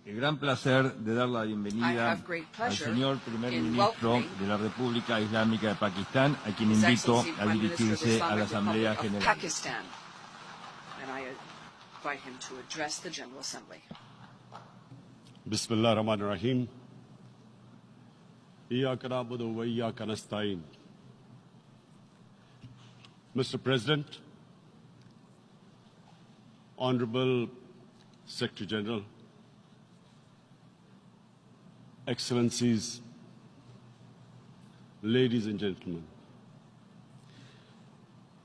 el gran placer de dar la bienvenida al señor primer ministro de la República Islámica de Pakistán, a quien invito a dirigirse a la Asamblea General. Bismillah ar-Rahman ar-Rahim. Iyyaka na'budu wa iyyaka nasta'in. Mr. President, Honorable Secretary General, Excellencies, ladies and gentlemen,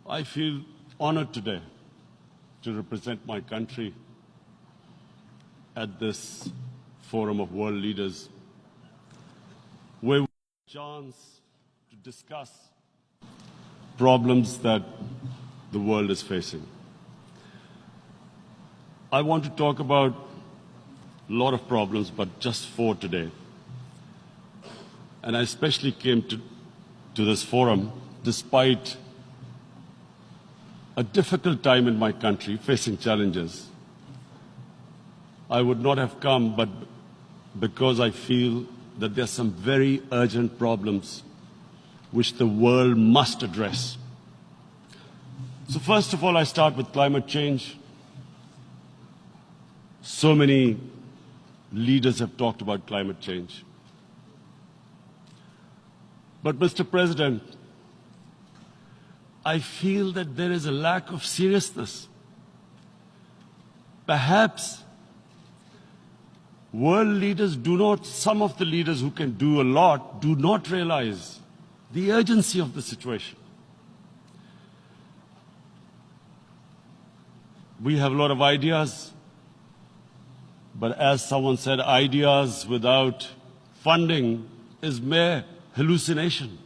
I feel honored today to represent my country at this Forum of World Leaders, where we have a chance to discuss problems that the world is facing. I want to talk about a lot of problems, but just 4 today. And I especially came to this forum despite a difficult time in my country, facing challenges. I would not have come, but because I feel that there are some very urgent problems which the world must address. So first of all, I start with climate change. So many leaders have talked about climate change. But Mr. President, I feel that there is a lack of seriousness. Perhaps world leaders do not, some of the leaders who can do a lot, do not realize the urgency of the situation. We have a lot of ideas, but as someone said, ideas without funding is mere hallucination.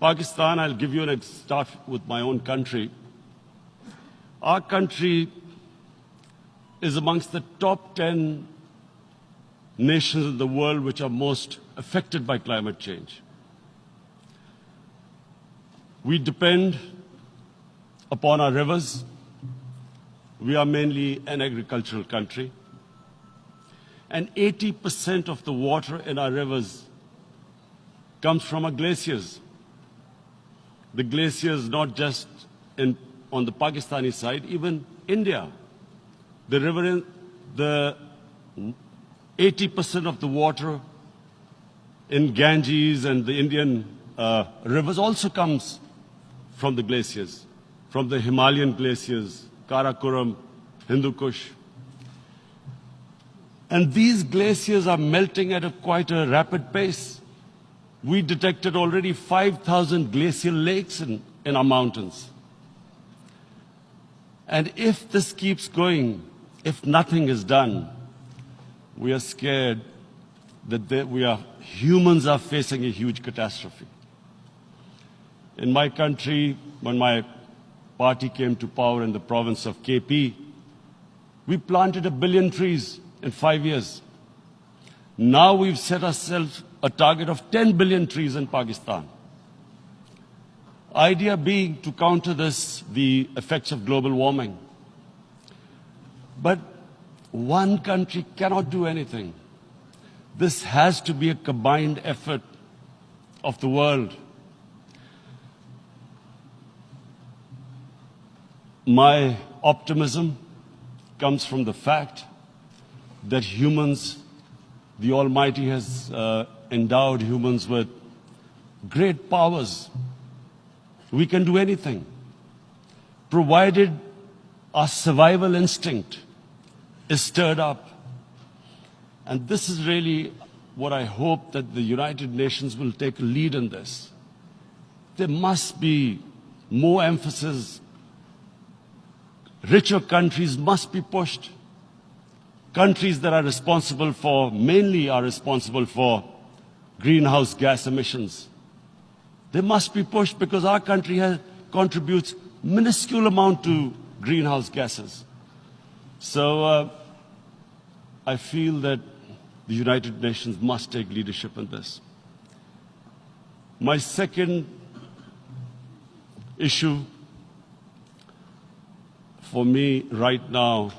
Pakistan, I'll give you start with my own country. Our country is amongst the top 10 nations in the world which are most affected by climate change. We depend upon our rivers. We are mainly an agricultural country. And 80% of the water in our rivers comes from our glaciers. The glaciers not just on the Pakistani side, even India. The river, the 80% of the water in Ganges and the Indian rivers also comes from the glaciers, from the Himalayan glaciers, Karakoram, Hindu Kush. And these glaciers are melting at quite a rapid pace. We detected already 5,000 glacial lakes in our mountains. And if this keeps going, if nothing is done, we are scared that humans are facing a huge catastrophe. In my country, when my party came to power in the province of KP, we planted 1 billion trees in 5 years. Now we've set ourselves a target of 10 billion trees in Pakistan. Idea being to counter the effects of global warming. But one country cannot do anything. This has to be a combined effort of the world. My optimism comes from the fact that humans, the Almighty has endowed humans with great powers. We can do anything, provided our survival instinct is stirred up. And this is really what I hope that the United Nations will take a lead in this. There must be more emphasis. Richer countries must be pushed. Countries that are responsible for, mainly are responsible for greenhouse gas emissions. They must be pushed because our country contributes minuscule amount to greenhouse gases. So I feel that the United Nations must take leadership in this. My second issue for me right now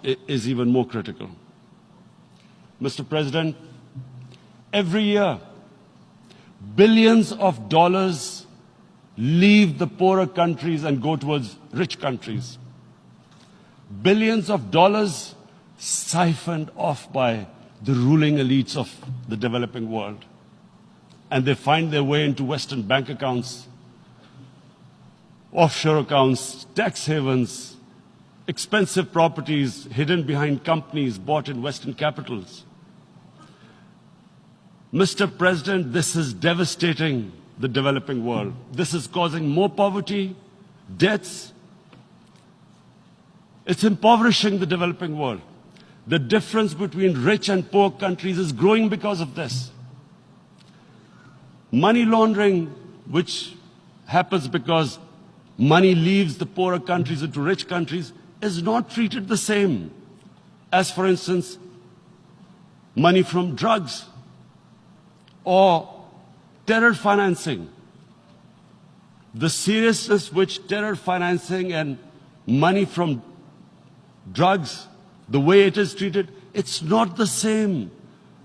is even more critical. Mr. President, every year, billions of dollars leave the poorer countries and go towards rich countries. Billions of dollars siphoned off by the ruling elites of the developing world. And they find their way into Western bank accounts, offshore accounts, tax havens, expensive properties hidden behind companies bought in Western capitals. Mr. President, this is devastating the developing world. This is causing more poverty, deaths. It's impoverishing the developing world. The difference between rich and poor countries is growing because of this. Money laundering, which happens because money leaves the poorer countries into rich countries, is not treated the same as, for instance, money from drugs or terror financing. The seriousness which terror financing and money from drugs, the way it is treated, it's not the same.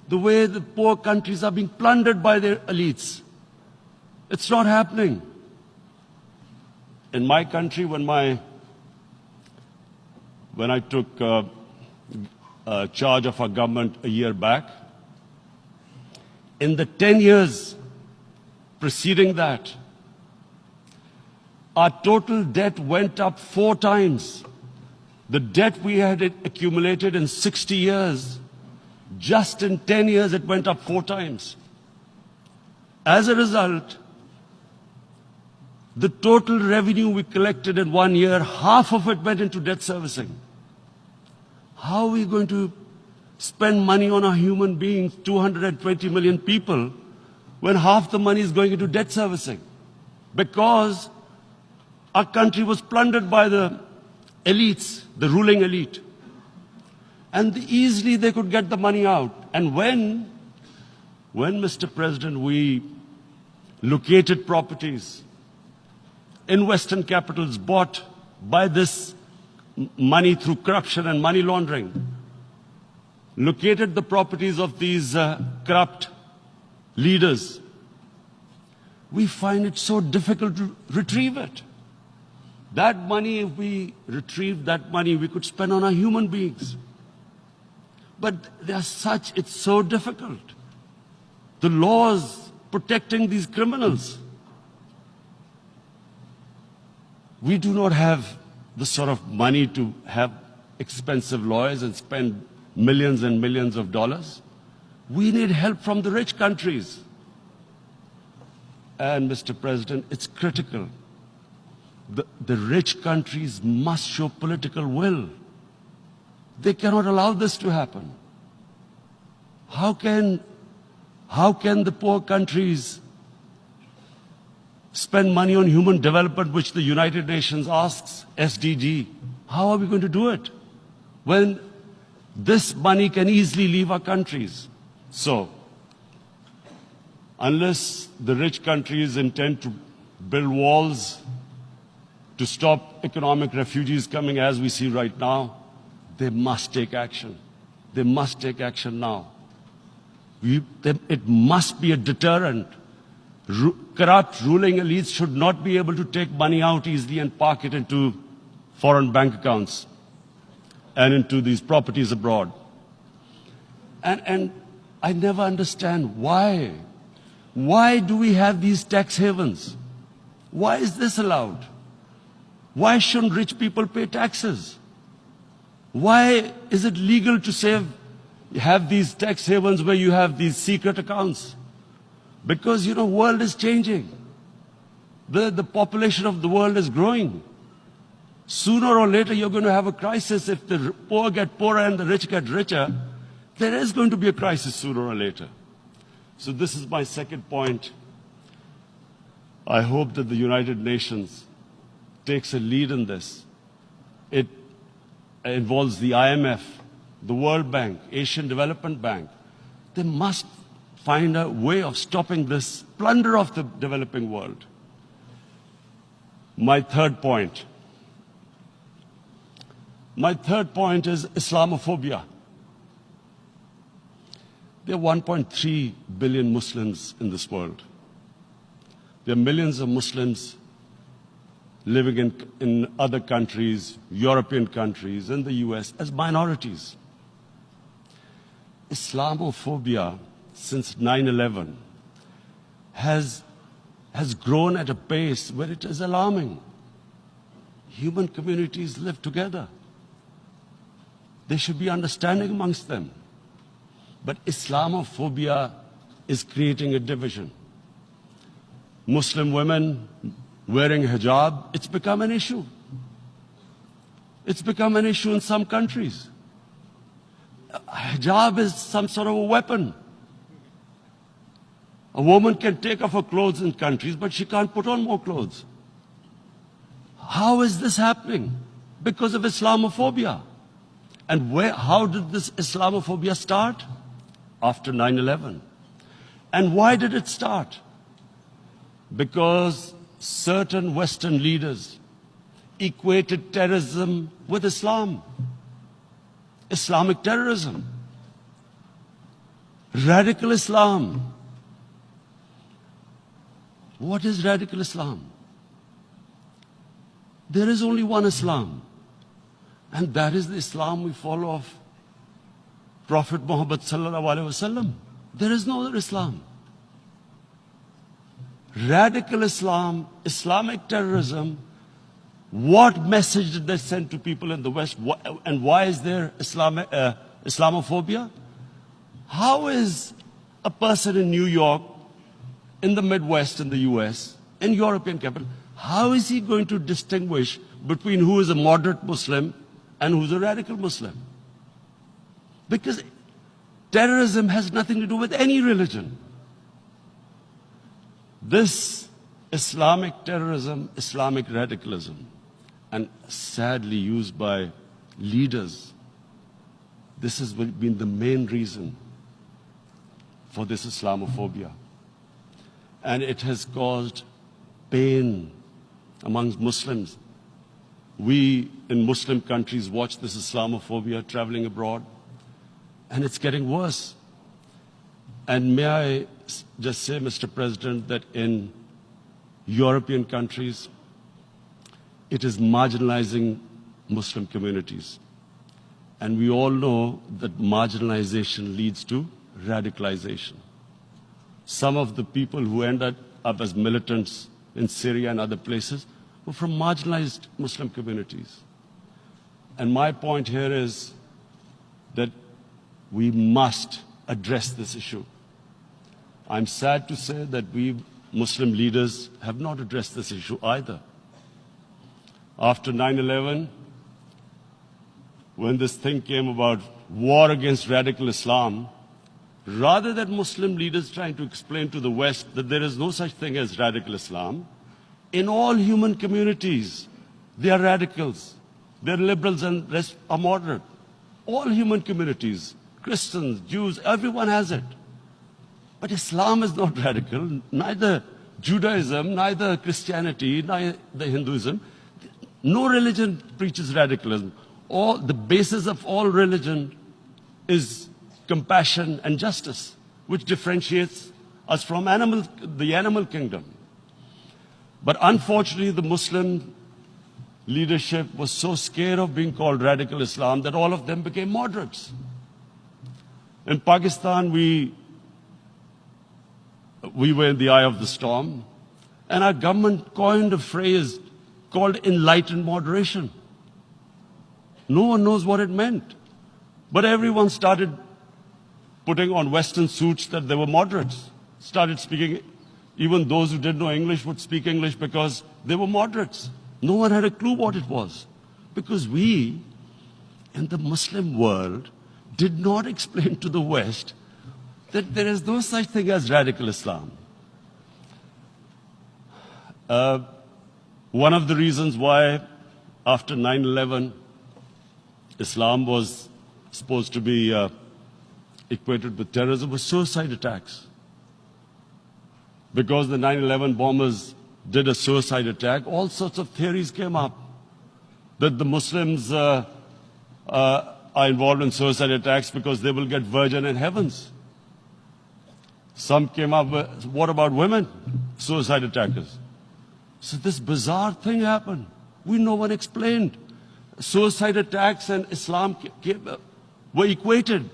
The way the poor countries are being plundered by their elites. It's not happening. In my country, when I took charge of our government a year back, in the 10 years preceding that, our total debt went up 4 times. The debt we had accumulated in 60 years, just in 10 years, it went up 4 times. As a result, the total revenue we collected in 1 year, half of it went into debt servicing. How are we going to spend money on our human beings, 220 million people, when half the money is going into debt servicing? Because our country was plundered by the elites, the ruling elite. And easily they could get the money out. And when, Mr. President, we located properties in Western capitals bought by this money through corruption and money laundering, located the properties of these corrupt leaders, we find it so difficult to retrieve it. That money, if we retrieved that money, we could spend on our human beings. But it's so difficult. The laws protecting these criminals. We do not have the sort of money to have expensive lawyers and spend millions and millions of dollars. We need help from the rich countries. And, Mr. President, it's critical. The rich countries must show political will. They cannot allow this to happen. How can the poor countries spend money on human development, which the United Nations asks, SDG? How are we going to do it when this money can easily leave our countries? So, unless the rich countries intend to build walls to stop economic refugees coming as we see right now, they must take action. They must take action now. It must be a deterrent. Corrupt ruling elites should not be able to take money out easily and park it into foreign bank accounts and into these properties abroad. And I never understand why. Why do we have these tax havens? Why is this allowed? Why shouldn't rich people pay taxes? Why is it legal to have these tax havens where you have these secret accounts? Because, the world is changing. The population of the world is growing. Sooner or later, you're going to have a crisis. If the poor get poorer and the rich get richer, there is going to be a crisis sooner or later. So this is my second point. I hope that the United Nations takes a lead in this. It involves the IMF, the World Bank, Asian Development Bank. They must find a way of stopping this plunder of the developing world. My third point. My third point is Islamophobia. There are 1.3 billion Muslims in this world. There are millions of Muslims living in other countries, European countries, in the US, as minorities. Islamophobia, since 9/11, has grown at a pace where it is alarming. Human communities live together. There should be understanding amongst them. But Islamophobia is creating a division. Muslim women wearing hijab, it's become an issue. It's become an issue in some countries. Hijab is some sort of a weapon. A woman can take off her clothes in countries, but she can't put on more clothes. How is this happening? Because of Islamophobia. And how did this Islamophobia start? After 9/11. And why did it start? Because certain Western leaders equated terrorism with Islam. Islamic terrorism. Radical Islam. What is radical Islam? There is only one Islam. And that is the Islam we follow of Prophet Muhammad sallallahu alaihi wasallam. There is no other Islam. Radical Islam, Islamic terrorism, what message did they send to people in the West? And why is there Islamophobia? How is a person in New York, in the Midwest, in the US, in European capital, how is he going to distinguish between who is a moderate Muslim and who's a radical Muslim? Because terrorism has nothing to do with any religion. This Islamic terrorism, Islamic radicalism, and sadly used by leaders, this has been the main reason for this Islamophobia. And it has caused pain amongst Muslims. We in Muslim countries watch this Islamophobia traveling abroad, and it's getting worse. And may I just say, Mr. President, that in European countries, it is marginalizing Muslim communities. And we all know that marginalization leads to radicalization. Some of the people who ended up as militants in Syria and other places were from marginalized Muslim communities. And my point here is that we must address this issue. I'm sad to say that we Muslim leaders have not addressed this issue either. After 9/11, when this thing came about war against radical Islam, rather than Muslim leaders trying to explain to the West that there is no such thing as radical Islam, in all human communities, they are radicals. They're liberals and rest are moderate. All human communities, Christians, Jews, everyone has it. But Islam is not radical, neither Judaism, neither Christianity, neither Hinduism. No religion preaches radicalism. The basis of all religion is compassion and justice, which differentiates us from the animal kingdom. But unfortunately, the Muslim leadership was so scared of being called radical Islam that all of them became moderates. In Pakistan, we were in the eye of the storm, and our government coined a phrase called enlightened moderation. No one knows what it meant. But everyone started putting on Western suits that they were moderates, started speaking. Even those who didn't know English would speak English because they were moderates. No one had a clue what it was. Because we, in the Muslim world, did not explain to the West that there is no such thing as radical Islam. One of the reasons why, after 9/11, Islam was supposed to be equated with terrorism was suicide attacks. Because the 9/11 bombers did a suicide attack, all sorts of theories came up that the Muslims are involved in suicide attacks because they will get virgin in heavens. Some came up with, what about women, suicide attackers? So this bizarre thing happened. No one explained. Suicide attacks and Islam were equated.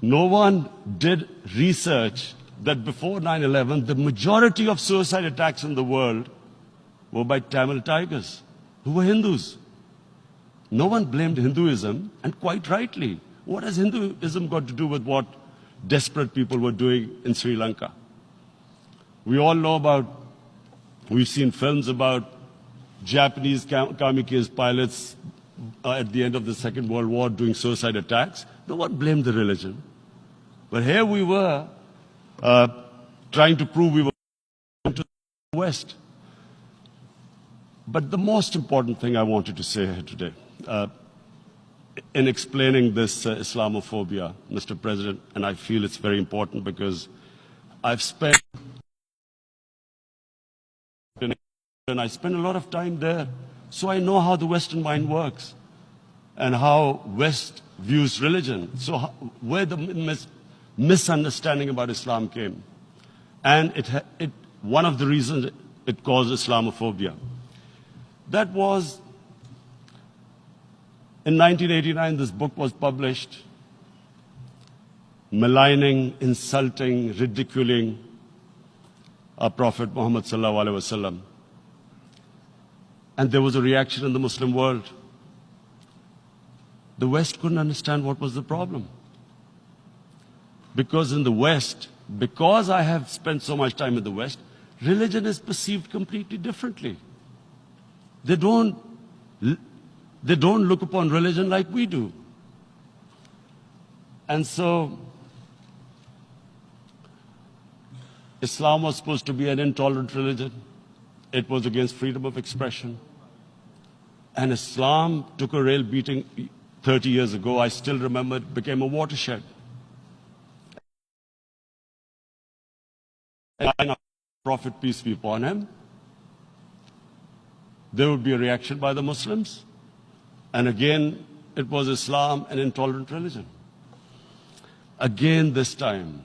No one did research that before 9/11, the majority of suicide attacks in the world were by Tamil Tigers, who were Hindus. No one blamed Hinduism, and quite rightly. What has Hinduism got to do with what desperate people were doing in Sri Lanka? We all know about, we've seen films about Japanese kamikaze pilots at the end of the Second World War doing suicide attacks. No one blamed the religion. But here we were trying to prove we were going to the West. But the most important thing I wanted to say here today, in explaining this Islamophobia, Mr. President, and I feel it's very important because I've spent a lot of time there, so I know how the Western mind works and how West views religion. So where the misunderstanding about Islam came. And one of the reasons it caused Islamophobia. That was, in 1989, this book was published, maligning, insulting, ridiculing our Prophet Muhammad sallallahu alaihi wasallam. And there was a reaction in the Muslim world. The West couldn't understand what was the problem. Because in the West, because I have spent so much time in the West, religion is perceived completely differently. They don't look upon religion like we do. And so, Islam was supposed to be an intolerant religion. It was against freedom of expression. And Islam took a real beating 30 years ago. I still remember it became a watershed. And Prophet, peace be upon him, there would be a reaction by the Muslims. And again, it was Islam, an intolerant religion. Again, this time,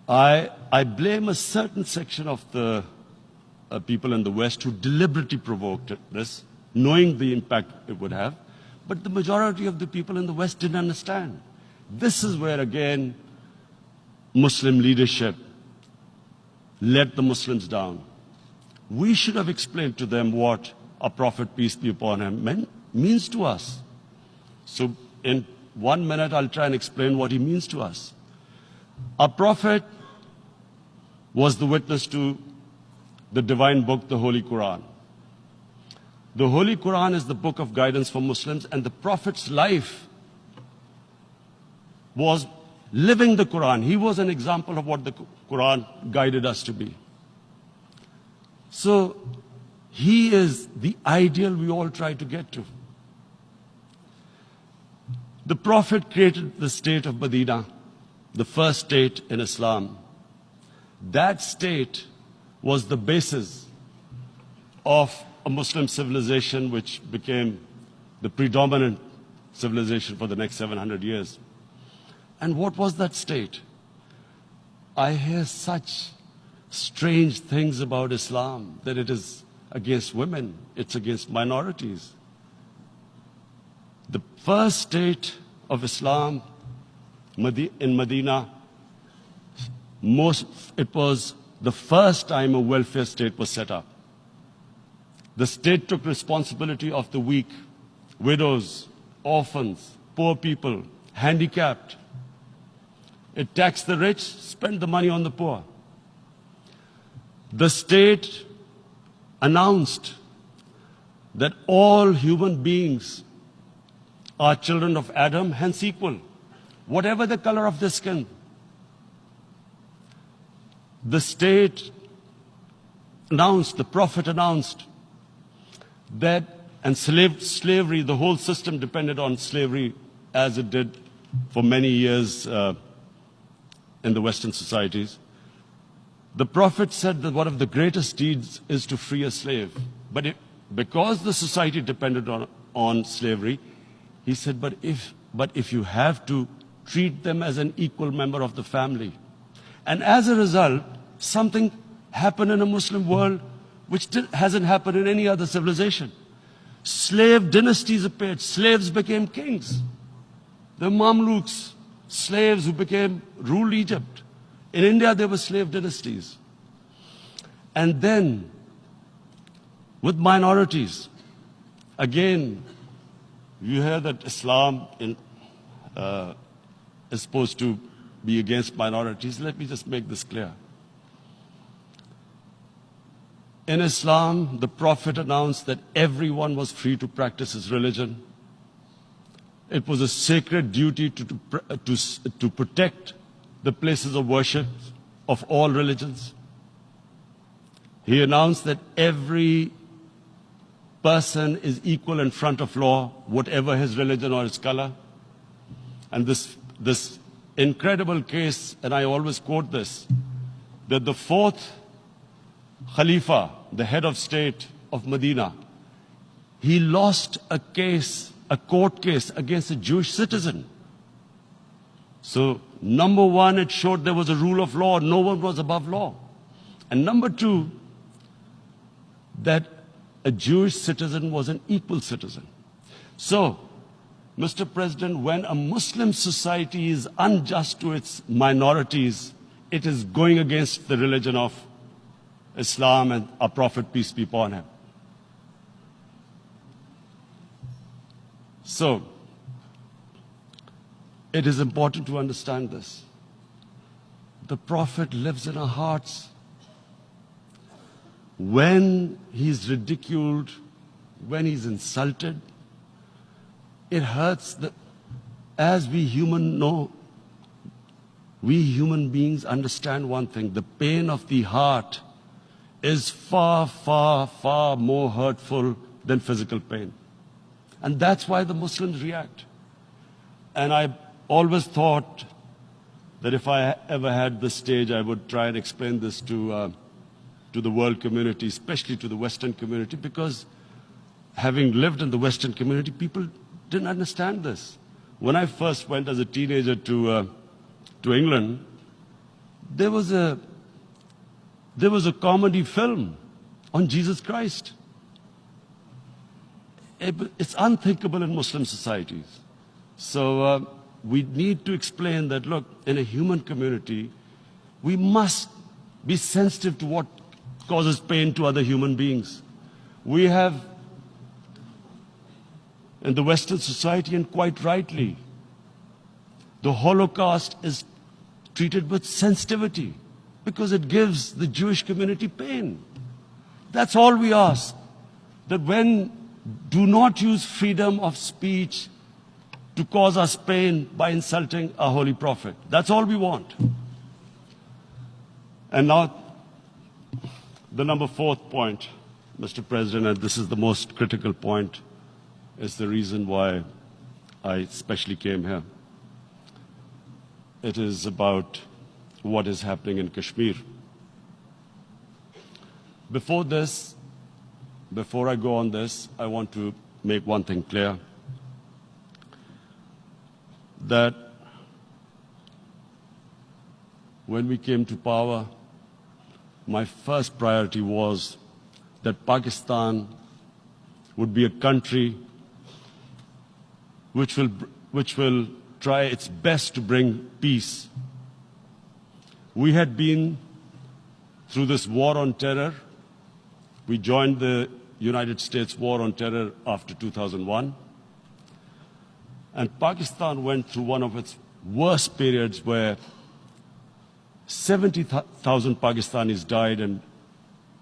I blame a certain section of the people in the West who deliberately provoked this, knowing the impact it would have. But the majority of the people in the West didn't understand. This is where, again, Muslim leadership let the Muslims down. We should have explained to them what our Prophet, peace be upon him, means to us. So in 1 minute, I'll try and explain what he means to us. Our Prophet was the witness to the divine book, the Holy Quran. The Holy Quran is the book of guidance for Muslims, and the Prophet's life was living the Quran. He was an example of what the Quran guided us to be. So he is the ideal we all try to get to. The Prophet created the state of Medina, the first state in Islam. That state was the basis of a Muslim civilization which became the predominant civilization for the next 700 years. And what was that state? I hear such strange things about Islam, that it is against women, it's against minorities. The first state of Islam in Medina, it was the first time a welfare state was set up. The state took responsibility of the weak, widows, orphans, poor people, handicapped. It taxed the rich, spent the money on the poor. The state announced that all human beings are children of Adam, hence equal, whatever the color of their skin. The state announced, the Prophet announced that, and slavery, the whole system depended on slavery as it did for many years in the Western societies. The Prophet said that one of the greatest deeds is to free a slave. But because the society depended on slavery, he said, but if you have to, treat them as an equal member of the family. And as a result, something happened in a Muslim world which hasn't happened in any other civilization. Slave dynasties appeared. Slaves became kings. The Mamluks, slaves who ruled Egypt. In India, there were slave dynasties. And then, with minorities, again, you hear that Islam is supposed to be against minorities. Let me just make this clear. In Islam, the Prophet announced that everyone was free to practice his religion. It was a sacred duty to protect the places of worship of all religions. He announced that every person is equal in front of law, whatever his religion or his color. And this incredible case, and I always quote this, that the fourth Khalifa, the head of state of Medina, he lost a court case against a Jewish citizen. So, number one, it showed there was a rule of law, no one was above law. And number two, that a Jewish citizen was an equal citizen. So, Mr. President, when a Muslim society is unjust to its minorities, it is going against the religion of Islam and our Prophet, peace be upon him. So, it is important to understand this. The Prophet lives in our hearts. When he's ridiculed, when he's insulted, it hurts. As we human beings understand one thing, the pain of the heart is far, far, far more hurtful than physical pain. And that's why the Muslims react. And I always thought that if I ever had this stage, I would try and explain this to the world community, especially to the Western community, because having lived in the Western community, people didn't understand this. When I first went as a teenager to England, there was a comedy film on Jesus Christ. It's unthinkable in Muslim societies. So we need to explain that, look, in a human community, we must be sensitive to what causes pain to other human beings. We have, in the Western society, and quite rightly, the Holocaust is treated with sensitivity because it gives the Jewish community pain. That's all we ask. That do not use freedom of speech to cause us pain by insulting our Holy Prophet. That's all we want. And now, the number fourth point, Mr. President, and this is the most critical point, is the reason why I especially came here. It is about what is happening in Kashmir. Before I go on this, I want to make one thing clear, that when we came to power, my first priority was that Pakistan would be a country which will try its best to bring peace. We had been through this war on terror. We joined the United States war on terror after 2001. And Pakistan went through one of its worst periods where 70,000 Pakistanis died and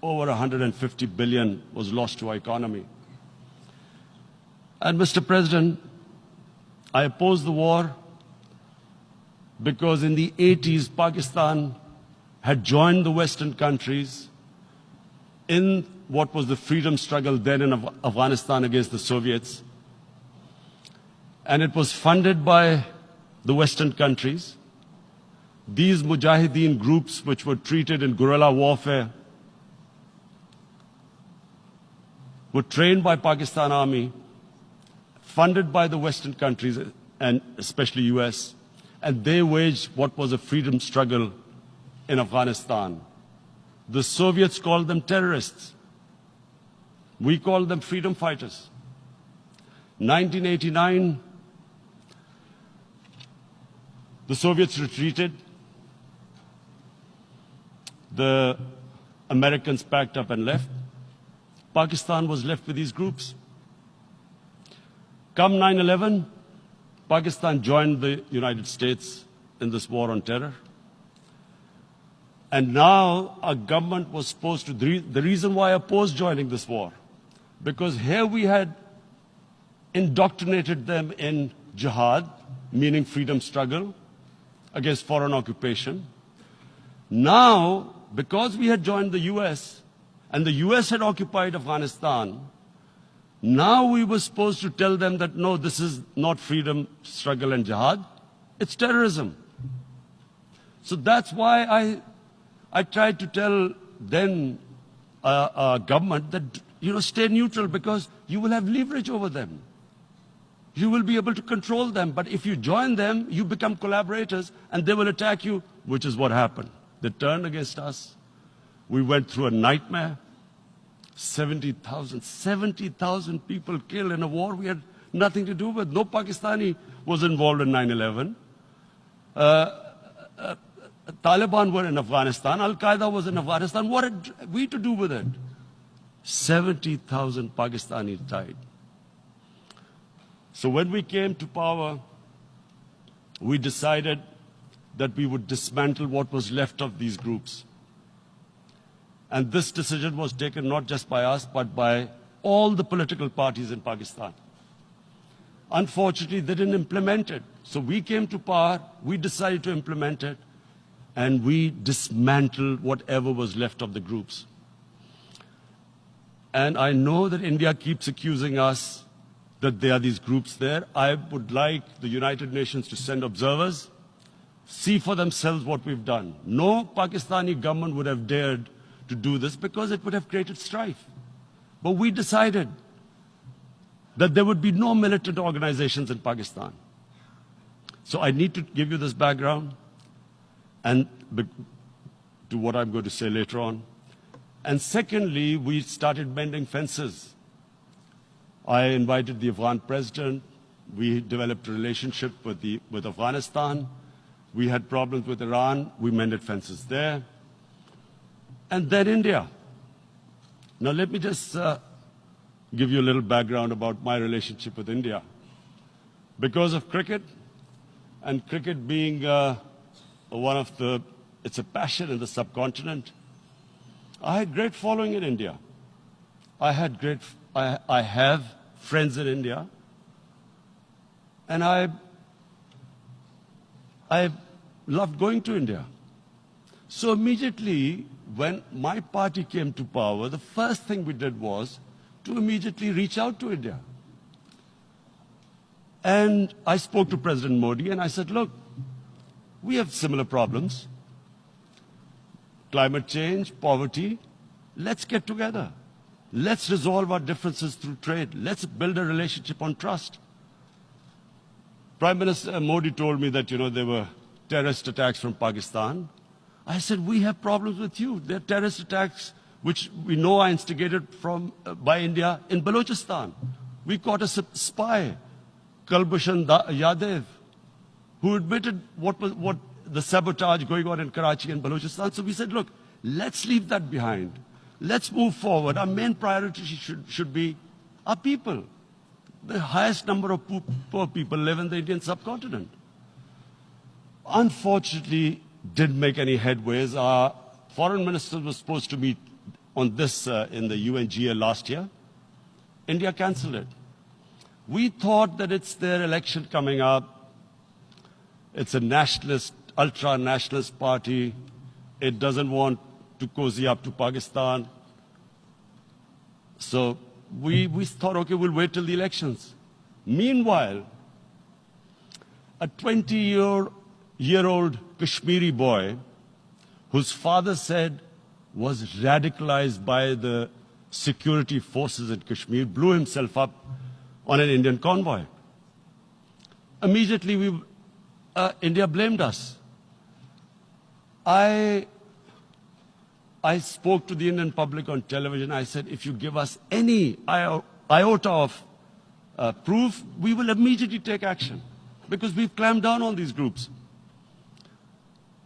over 150 billion was lost to our economy. And Mr. President, I opposed the war because in the 80s, Pakistan had joined the Western countries in what was the freedom struggle then in Afghanistan against the Soviets. And it was funded by the Western countries. These Mujahideen groups, which were treated in guerrilla warfare, were trained by Pakistan Army, funded by the Western countries, and especially US, and they waged what was a freedom struggle in Afghanistan. The Soviets called them terrorists. We called them freedom fighters. 1989, the Soviets retreated. The Americans packed up and left. Pakistan was left with these groups. Come 9/11, Pakistan joined the United States in this war on terror. And now our government was supposed to, the reason why I opposed joining this war, because here we had indoctrinated them in jihad, meaning freedom struggle against foreign occupation. Now, because we had joined the US, and the US had occupied Afghanistan, now we were supposed to tell them that, no, this is not freedom struggle and jihad, it's terrorism. So that's why I tried to tell then government that, stay neutral, because you will have leverage over them. You will be able to control them. But if you join them, you become collaborators and they will attack you, which is what happened. They turned against us. We went through a nightmare. 70,000 people killed in a war we had nothing to do with. No Pakistani was involved in 9/11. Taliban were in Afghanistan. Al-Qaeda was in Afghanistan. What had we to do with it? 70,000 Pakistanis died. So when we came to power, we decided that we would dismantle what was left of these groups. And this decision was taken not just by us, but by all the political parties in Pakistan. Unfortunately, they didn't implement it. So we came to power, we decided to implement it, and we dismantled whatever was left of the groups. And I know that India keeps accusing us that there are these groups there. I would like the United Nations to send observers, see for themselves what we've done. No Pakistani government would have dared to do this because it would have created strife. But we decided that there would be no militant organizations in Pakistan. So I need to give you this background and to what I'm going to say later on. And secondly, we started mending fences. I invited the Afghan president. We developed a relationship with Afghanistan. We had problems with Iran. We mended fences there. And then India. Now let me just give you a little background about my relationship with India. Because of cricket, and cricket being it's a passion in the subcontinent, I had great following in India. I have friends in India, and I loved going to India. So immediately, when my party came to power, the first thing we did was to immediately reach out to India. And I spoke to President Modi and I said, look, we have similar problems. Climate change, poverty. Let's get together. Let's resolve our differences through trade. Let's build a relationship on trust. Prime Minister Modi told me that, there were terrorist attacks from Pakistan. I said, we have problems with you. There are terrorist attacks which we know are instigated by India in Balochistan. We caught a spy, Kulbhushan Yadav, who admitted what the sabotage going on in Karachi and Balochistan. So we said, look, let's leave that behind. Let's move forward. Our main priority should be our people. The highest number of poor people live in the Indian subcontinent. Unfortunately, didn't make any headways. Our foreign ministers were supposed to meet on this in the UNGA last year. India cancelled it. We thought that it's their election coming up. It's a nationalist, ultra-nationalist party. It doesn't want to cozy up to Pakistan. So we thought, okay, we'll wait till the elections. Meanwhile, a 20-year-old Kashmiri boy, whose father said was radicalized by the security forces in Kashmir, blew himself up on an Indian convoy. Immediately, India blamed us. I spoke to the Indian public on television. I said, if you give us any iota of proof, we will immediately take action, because we've clamped down on these groups.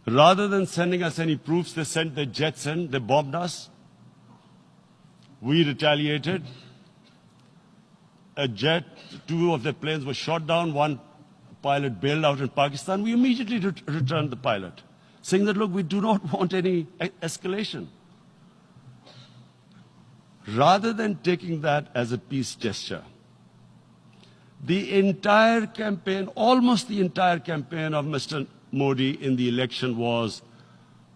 Rather than sending us any proofs, they sent their jets in, they bombed us. We retaliated. A jet, 2 of their planes were shot down, 1 pilot bailed out in Pakistan. We immediately returned the pilot, saying that, look, we do not want any escalation. Rather than taking that as a peace gesture, the entire campaign, almost the entire campaign of Mr. Modi in the election was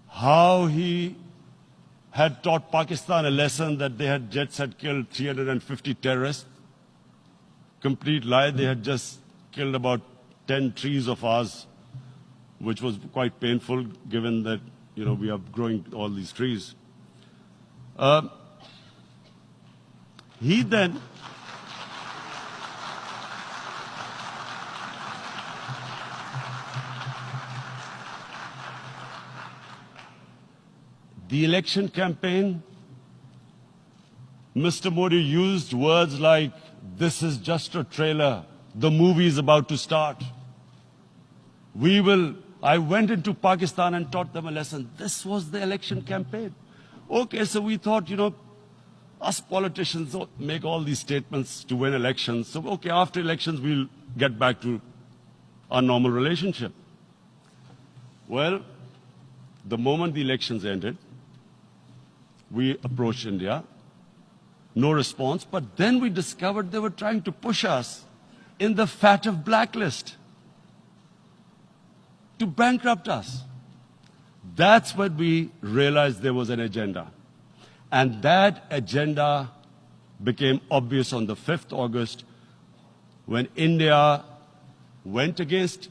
how he had taught Pakistan a lesson that jets had killed 350 terrorists. Complete lie. They had just killed about 10 trees of ours, which was quite painful given that, we are growing all these trees. He then the election campaign, Mr. Modi used words like, this is just a trailer, the movie is about to start. I went into Pakistan and taught them a lesson. This was the election campaign. Okay, so we thought, us politicians make all these statements to win elections. So, okay, after elections, we'll get back to our normal relationship. Well, the moment the elections ended, we approached India, no response, but then we discovered they were trying to push us in the FATF blacklist to bankrupt us. That's when we realized there was an agenda. And that agenda became obvious on the 5th August when India went against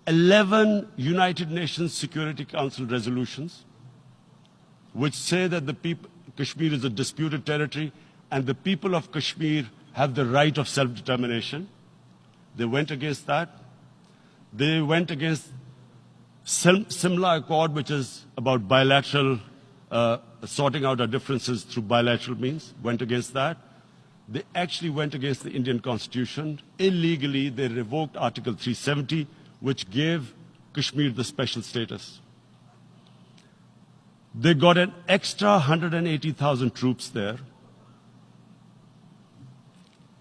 11 United Nations Security Council resolutions which say that Kashmir is a disputed territory and the people of Kashmir have the right of self-determination. They went against that. They went against Simla Accord, which is about bilateral, sorting out our differences through bilateral means, went against that. They actually went against the Indian Constitution. Illegally, they revoked Article 370, which gave Kashmir the special status. They got an extra 180,000 troops there.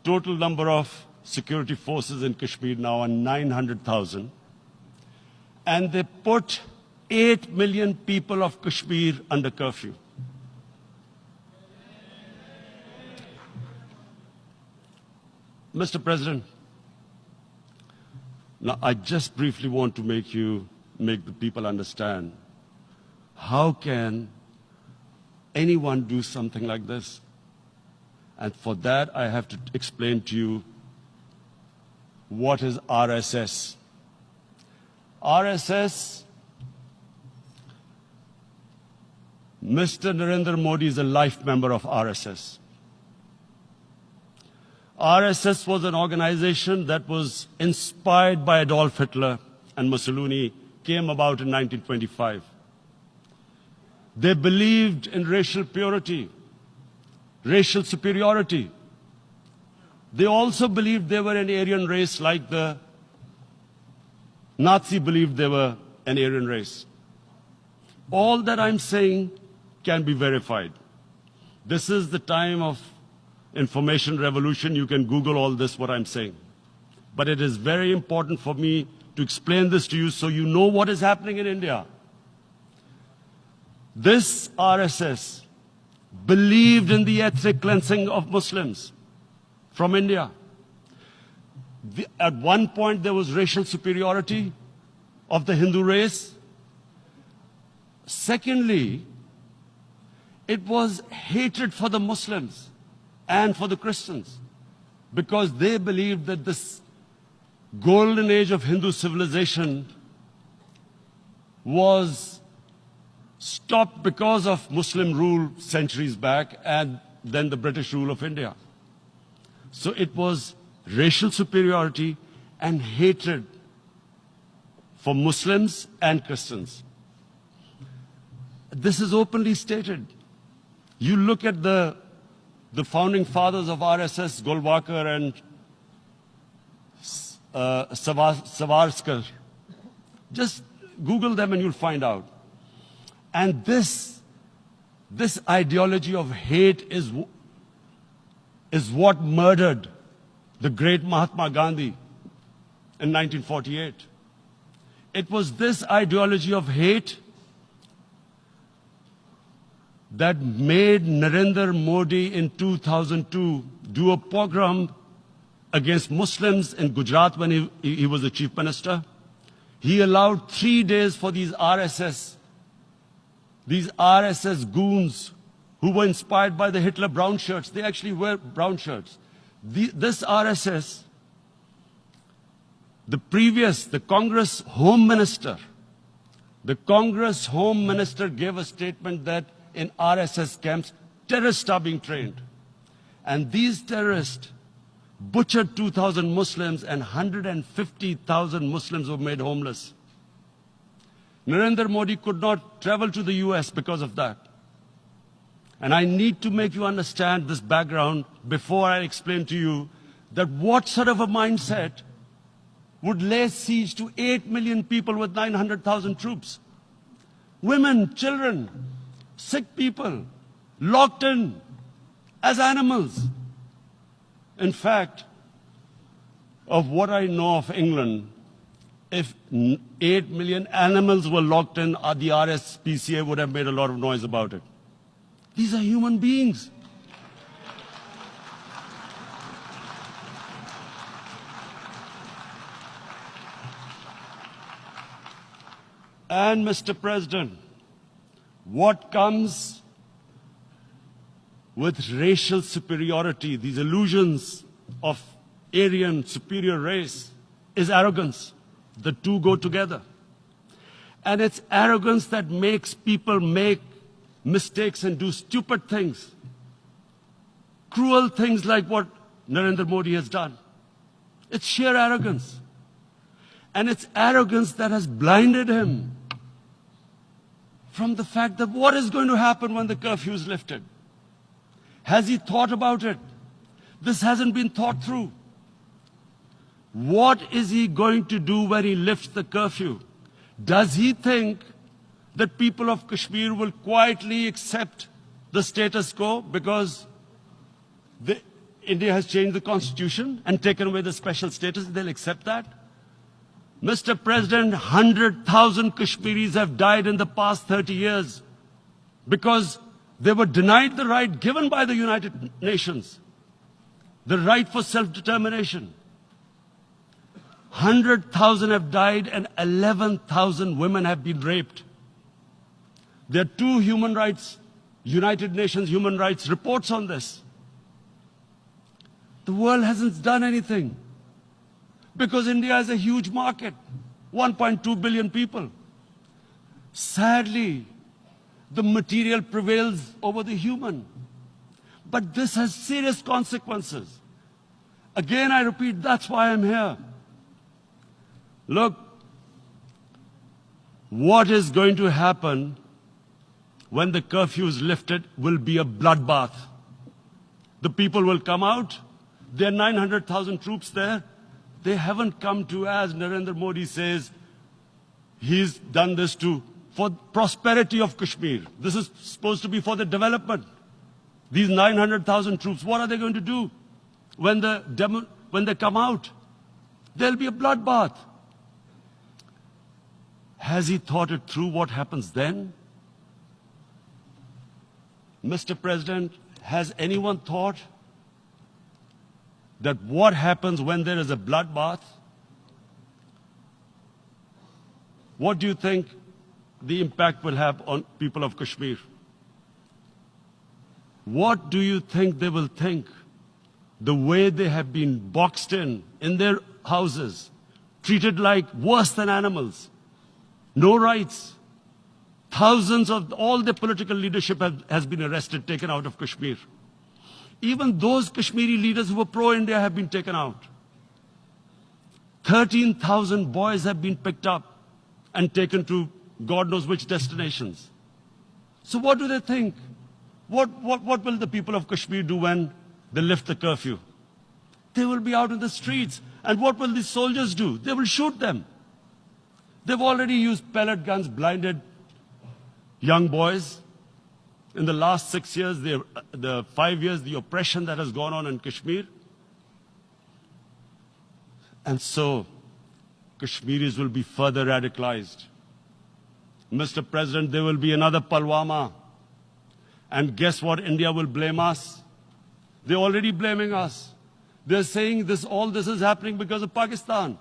Total number of security forces in Kashmir now are 900,000. And they put 8 million people of Kashmir under curfew. Mr. President, now I just briefly want to make the people understand, how can anyone do something like this? And for that, I have to explain to you what is RSS. RSS, Mr. Narendra Modi is a life member of RSS. RSS was an organization that was inspired by Adolf Hitler and Mussolini, came about in 1925. They believed in racial purity, racial superiority. They also believed they were an Aryan race like the Nazi believed they were an Aryan race. All that I'm saying can be verified. This is the time of information revolution. You can Google all this, what I'm saying. But it is very important for me to explain this to you so you know what is happening in India. This RSS believed in the ethnic cleansing of Muslims from India. At one point, there was racial superiority of the Hindu race. Secondly, it was hatred for the Muslims and for the Christians, because they believed that this golden age of Hindu civilization was stopped because of Muslim rule centuries back, and than the British rule of India. So it was racial superiority and hatred for Muslims and Christians. This is openly stated. You look at the founding fathers of RSS, Golwalkar and Savarkar. Just Google them and you'll find out. And this ideology of hate is what murdered the great Mahatma Gandhi in 1948. It was this ideology of hate that made Narendra Modi in 2002 do a pogrom against Muslims in Gujarat when he was the chief minister. He allowed 3 days for these RSS goons who were inspired by the Hitler brown shirts. They actually wear brown shirts. This RSS, the Congress Home Minister gave a statement that in RSS camps, terrorists are being trained. And these terrorists butchered 2,000 Muslims and 150,000 Muslims were made homeless. Narendra Modi could not travel to the US because of that. And I need to make you understand this background before I explain to you that what sort of a mindset would lay siege to 8 million people with 900,000 troops. Women, children, sick people, locked in as animals. In fact, of what I know of England, if 8 million animals were locked in, the RSPCA would have made a lot of noise about it. These are human beings. And Mr. President, what comes with racial superiority, these illusions of Aryan superior race, is arrogance. The two go together. And it's arrogance that makes people make mistakes and do stupid things. Cruel things like what Narendra Modi has done. It's sheer arrogance. And it's arrogance that has blinded him from the fact that what is going to happen when the curfew is lifted. Has he thought about it? This hasn't been thought through. What is he going to do when he lifts the curfew? Does he think that people of Kashmir will quietly accept the status quo because India has changed the constitution and taken away the special status? They'll accept that? Mr. President, 100,000 Kashmiris have died in the past 30 years because they were denied the right given by the United Nations, the right for self-determination. 100,000 have died and 11,000 women have been raped. There are 2 United Nations human rights reports on this. The world hasn't done anything because India is a huge market, 1.2 billion people. Sadly, the material prevails over the human. But this has serious consequences. Again, I repeat, that's why I'm here. Look, what is going to happen when the curfew is lifted will be a bloodbath. The people will come out. There are 900,000 troops there. They haven't come to, as Narendra Modi says, he's done this for prosperity of Kashmir. This is supposed to be for the development. These 900,000 troops, what are they going to do when they come out? There'll be a bloodbath. Has he thought it through what happens then? Mr. President, has anyone thought that what happens when there is a bloodbath? What do you think the impact will have on people of Kashmir? What do you think they will think? The way they have been boxed in their houses, treated like worse than animals, no rights. Thousands of all the political leadership has been arrested, taken out of Kashmir. Even those Kashmiri leaders who were pro-India have been taken out. 13,000 boys have been picked up and taken to God knows which destinations. So what do they think? What will the people of Kashmir do when they lift the curfew? They will be out in the streets. And what will these soldiers do? They will shoot them. They've already used pellet guns, blinded young boys. In the last 6 years, the 5 years, the oppression that has gone on in Kashmir. And so, Kashmiris will be further radicalized. Mr. President, there will be another Pulwama. And guess what? India will blame us. They're already blaming us. They're saying all this is happening because of Pakistan.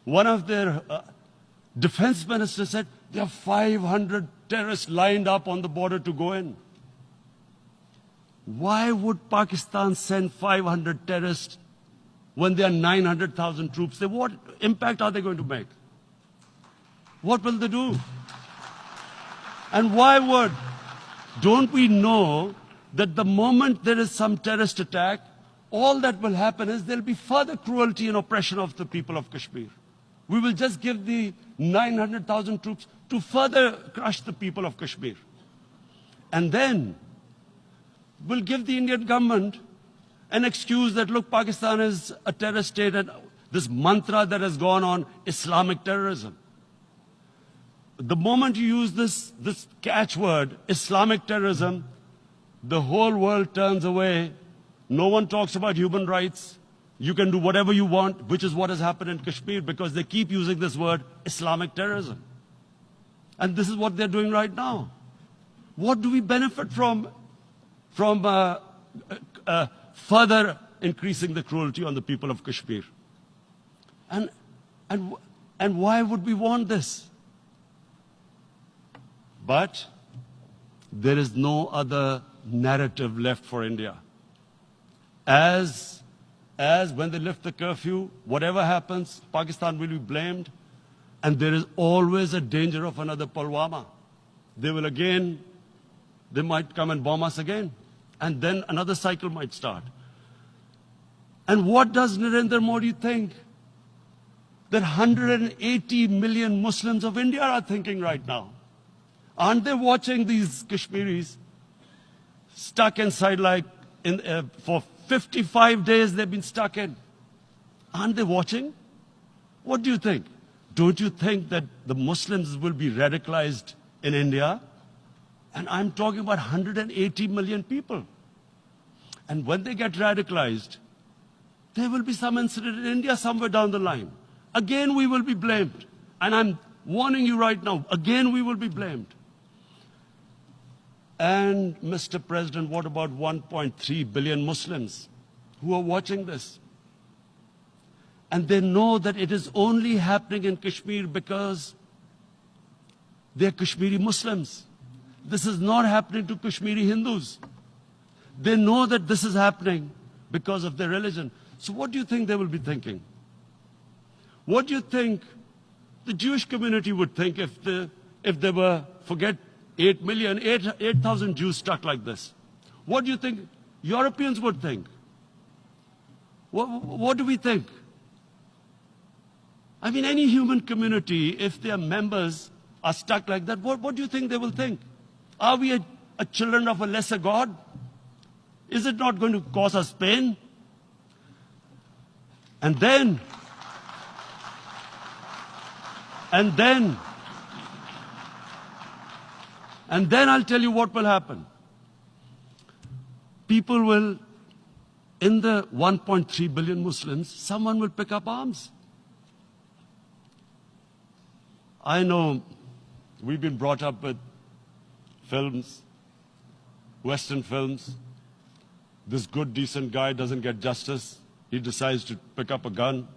One of their defense ministers said, there are 500 terrorists lined up on the border to go in. Why would Pakistan send 500 terrorists when there are 900,000 troops? What impact are they going to make? What will they do? And don't we know that the moment there is some terrorist attack, all that will happen is there will be further cruelty and oppression of the people of Kashmir. We will just give the 900,000 troops to further crush the people of Kashmir. And then we'll give the Indian government an excuse that, look, Pakistan is a terrorist state, and this mantra that has gone on, Islamic terrorism. The moment you use this catchword, Islamic terrorism, the whole world turns away. No one talks about human rights. You can do whatever you want, which is what has happened in Kashmir, because they keep using this word, Islamic terrorism. And this is what they're doing right now. What do we benefit from further increasing the cruelty on the people of Kashmir? And why would we want this? But there is no other narrative left for India. As when they lift the curfew, whatever happens, Pakistan will be blamed, and there is always a danger of another Pulwama. They might come and bomb us again, and then another cycle might start. And what does Narendra Modi think? That 180 million Muslims of India are thinking right now. Aren't they watching these Kashmiris stuck inside for 55 days they've been stuck in? Aren't they watching? What do you think? Don't you think that the Muslims will be radicalized in India? And I'm talking about 180 million people. And when they get radicalized, there will be some incident in India somewhere down the line. Again, we will be blamed. And I'm warning you right now, again we will be blamed. And, Mr. President, what about 1.3 billion Muslims who are watching this? And they know that it is only happening in Kashmir because they're Kashmiri Muslims. This is not happening to Kashmiri Hindus. They know that this is happening because of their religion. So what do you think they will be thinking? What do you think the Jewish community would think if they were, forget 8,000 Jews stuck like this? What do you think Europeans would think? What do we think? I mean, any human community, if their members are stuck like that, what do you think they will think? Are we a children of a lesser God? Is it not going to cause us pain? And then I'll tell you what will happen. People will, in the 1.3 billion Muslims, someone will pick up arms. I know we've been brought up with films, Western films. This good, decent guy doesn't get justice. He decides to pick up a gun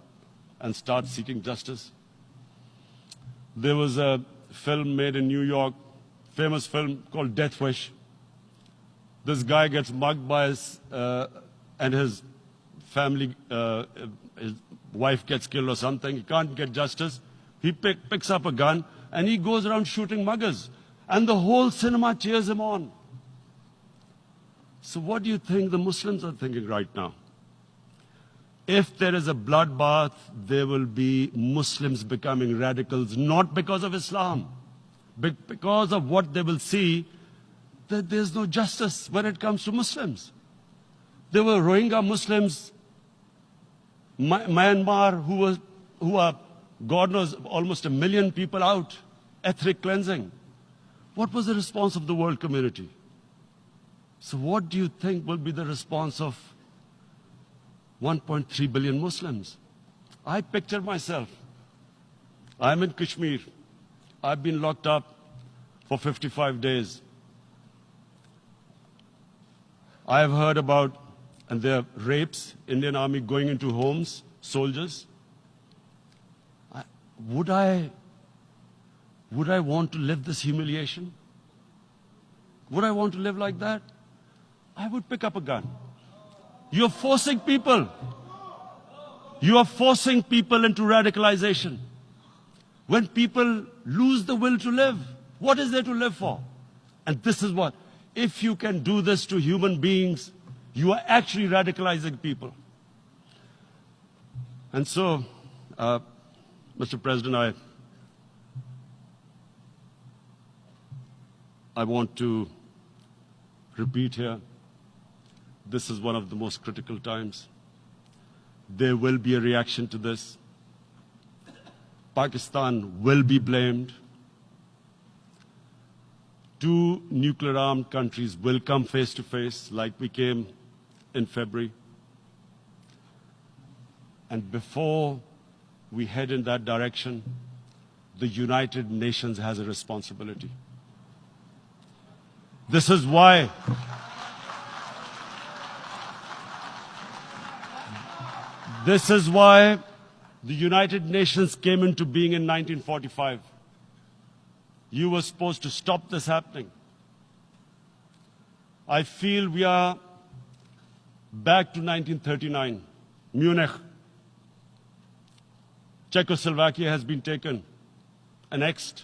and start seeking justice. There was a film made in New York, famous film called Death Wish. This guy gets mugged by and his family, his wife gets killed or something. He can't get justice. He picks up a gun and he goes around shooting muggers. And the whole cinema cheers him on. So what do you think the Muslims are thinking right now? If there is a bloodbath, there will be Muslims becoming radicals, not because of Islam, but because of what they will see, that there's no justice when it comes to Muslims. There were Rohingya Muslims, Myanmar, who are, God knows, almost 1 million people out, ethnic cleansing. What was the response of the world community? So what do you think will be the response of 1.3 billion Muslims? I picture myself. I'm in Kashmir. I've been locked up for 55 days. I have heard about, and there are rapes, Indian Army going into homes, soldiers. Would I want to live this humiliation? Would I want to live like that? I would pick up a gun. You're forcing people. You are forcing people into radicalization. When people lose the will to live, what is there to live for? And this is what, if you can do this to human beings, you are actually radicalizing people. And so, Mr. President, I want to repeat here, this is one of the most critical times. There will be a reaction to this. Pakistan will be blamed. 2 nuclear-armed countries will come face to face like we came in February. And before we head in that direction, the United Nations has a responsibility. This is why the United Nations came into being in 1945. You were supposed to stop this happening. I feel we are back to 1939, Munich. Czechoslovakia has been taken, annexed.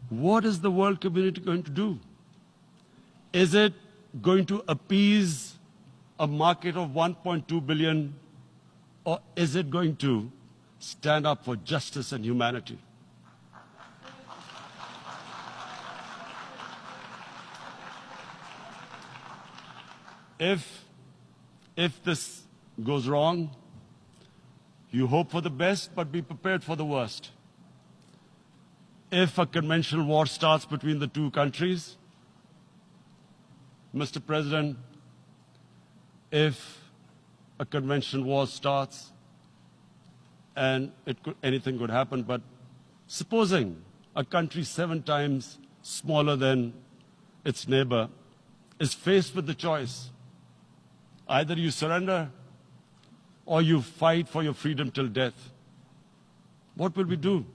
What is the world community going to do? Is it going to appease a market of 1.2 billion, or is it going to stand up for justice and humanity? If this goes wrong, you hope for the best, but be prepared for the worst. If a conventional war starts between the 2 countries, Mr. President, if a conventional war starts, and anything could happen, but supposing a country 7 times smaller than its neighbor is faced with the choice, either you surrender or you fight for your freedom till death, what will we do?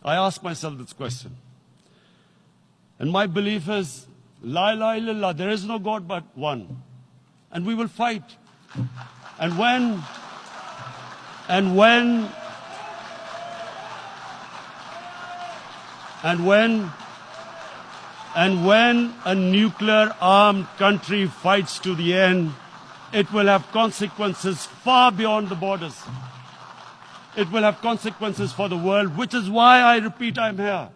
I ask myself this question. And my belief is, La ilaha illallah, there is no God but one. And we will fight. And when a nuclear-armed country fights to the end, it will have consequences far beyond the borders. It will have consequences for the world, which is why I repeat I'm here.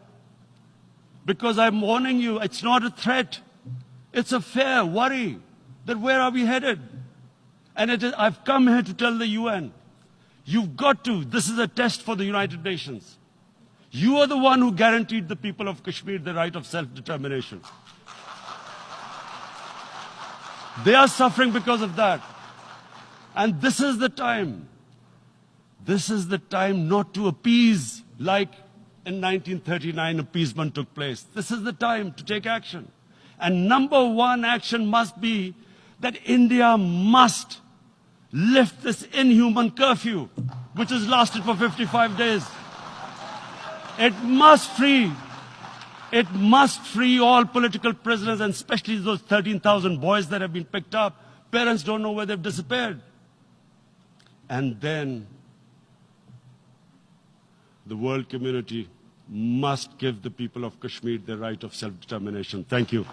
Because I'm warning you, it's not a threat. It's a fair worry that where are we headed? And I've come here to tell the UN, you've got to, this is a test for the United Nations. You are the one who guaranteed the people of Kashmir the right of self-determination. They are suffering because of that. And this is the time. This is the time not to appease like in 1939 appeasement took place. This is the time to take action. And number 1 action must be that India must lift this inhuman curfew, which has lasted for 55 days. It must free all political prisoners, and especially those 13,000 boys that have been picked up. Parents don't know where they've disappeared. And then the world community must give the people of Kashmir the right of self-determination. Thank you.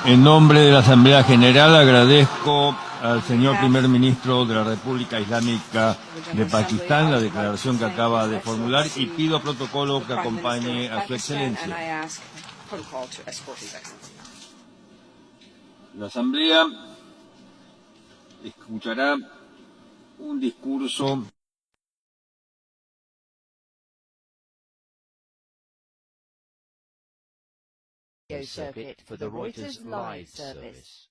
En nombre de la Asamblea General agradezco al señor primer ministro de la República Islámica de Pakistán la declaración que acaba de formular y pido protocolo que acompañe a su excelencia. La Asamblea escuchará un discurso circuit for the Reuters live service.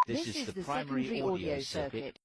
This is the primary audio circuit